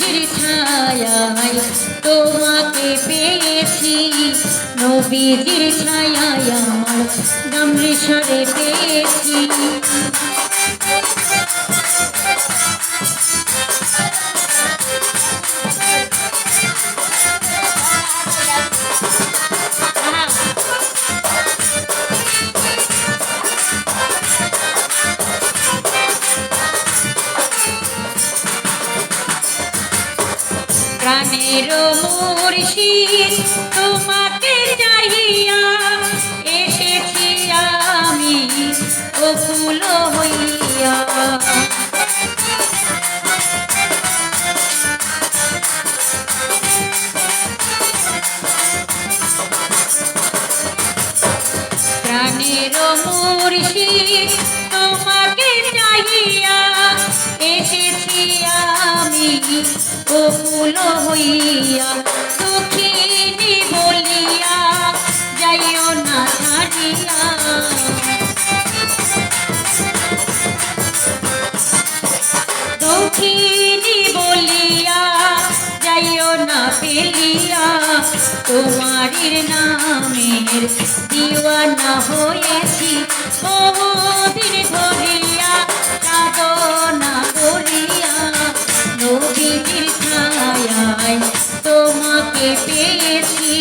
নবীজির ছায়ায় তোমাকে পেয়েছি, নবীজির ছায়ায় আমার অমৃতসরে পেয়েছি। প্রাণের মুর্শিদ তোমাকে চাহিয়া এসেছি আমি অকুল হইয়া। প্রাণের মুর্শিদ তোমাকে চাহিয়া এসেছি আমি অকুল হইয়া। দুঃখিনী বলিয়া যাইও না ছাড়িয়া, দুঃখিনী বলিয়া যাইও না ফেলিয়া। তোমারির নামের দিওয়ানা হয়েছি বহুদিন ধরিয়া সাধনা করিয়া। নবীজির ছায়ায় তোমাকে পেয়েছি,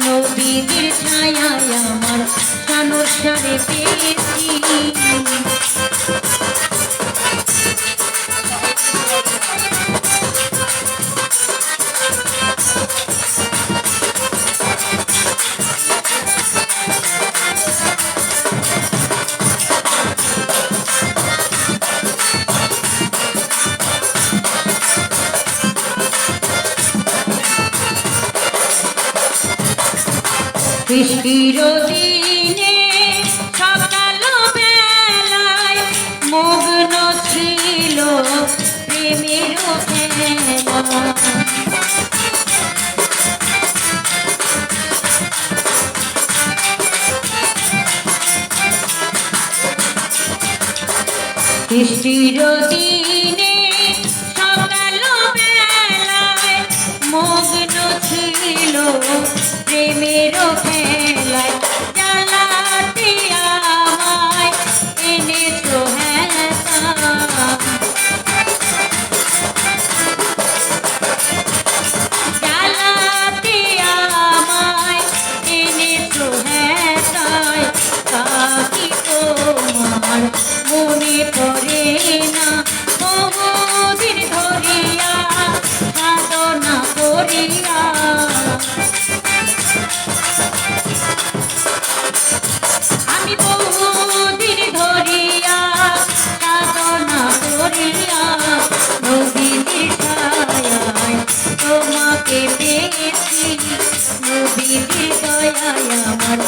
নবীজির ছায়ায় আমার অমৃতসরে পেয়েছি। বৃষ্টির দিনে সকাল বেলায় মগ্ন ছিল প্রেমের খেলা। বৃষ্টির দিনে সকাল বেলায় মগ্ন ছিল প্রেমের খেলায়। জ্বালাতে আমায় এনেছো হেতা, জ্বালাতে আমায় এনেছো হেতায়। কাকি তোমার মনে পড়ে না বহুদিন ধরিয়া সাধনা করিয়া। আমি বহুদিন ধরিয়া সাধনা করিয়া নবীজির ছায়ায় তোমাকে পেয়েছি, নবীজির দয়ায় আমার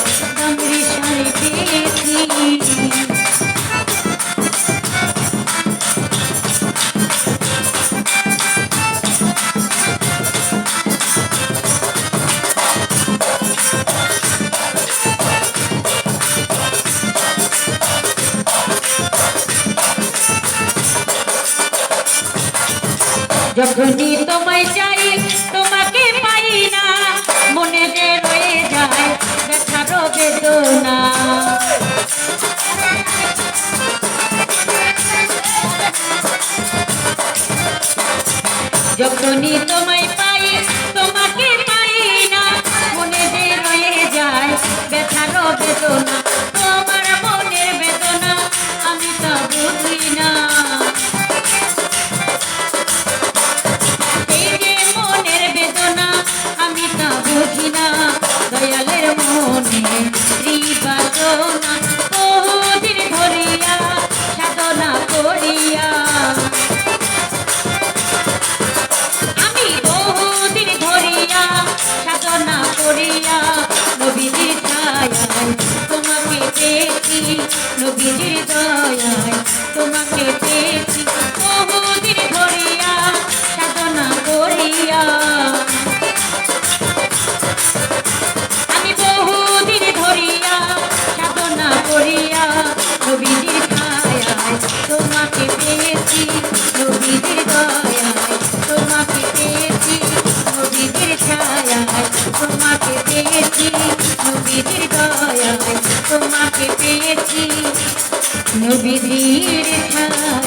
অমৃতসরে পেয়েছি। যখনই তোমায় চাই তোমাকে পাই না, মনে যে রয়ে যায় ব্যথার বেদনা। যখনই তোমায় পাই তোমাকে পাই না, মনে যে রয়ে যায় ব্যথার বেদনা। তোমার মনের বেদনা আমি তা বুঝি না, দয়ালের মনে শ্রীবাদনা বহুদিন ধরিয়া সাধনা করিয়া। আমি বহুদিন ধরিয়া সাধনা করিয়া নবীজির ছায়ায় তোমাকে পেয়েছি, নবীজির দয়ায় তোমাকে পেয়েছি বহুদিন ধরিয়া সাধনা করিয়া। নবীজির ছায়ায় তোমাকে পেয়েছি, নবীজির দয়ায় তোমাকে তোমাকে পেয়েছি নবীজির দয়ায় তোমাকে পেয়েছি নবীজির ছায়